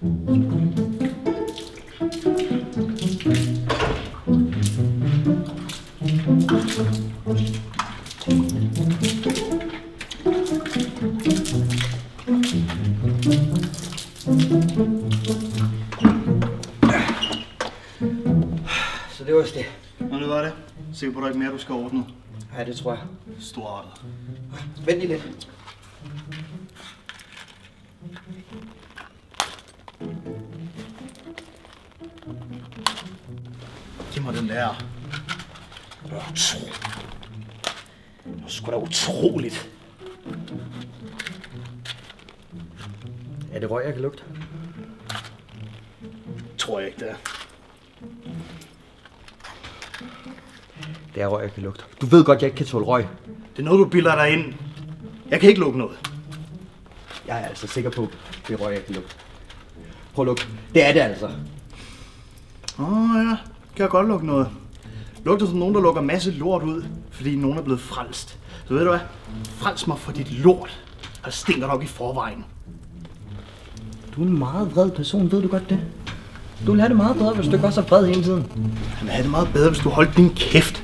Så det var det. Nå, det var det. Sikker på, at der ikke mere, du skal ordne? Ja, det tror jeg. Storartet. Vent lige lidt. Giv mig den der. Det var sgu da utroligt. Er det røg, jeg kan lugte? Tror jeg ikke, det er. Det er røg, jeg kan lugte. Du ved godt, jeg ikke kan tåle røg. Det er noget, du bilder dig ind. Jeg kan ikke lukke noget. Jeg er altså sikker på, det er røg, jeg kan lugte. Prøv at lugte. Det er det altså. Ja. Kan jeg godt lukke noget. Lugter som nogen, der lukker masse lort ud, fordi nogen er blevet frelst. Så ved du hvad? Frels mig for dit lort. Og stinker nok i forvejen. Du er en meget vred person, ved du godt det? Du vil have det meget bedre, hvis du ikke også er vred hele tiden. Han vil have det meget bedre, hvis du holdt din kæft.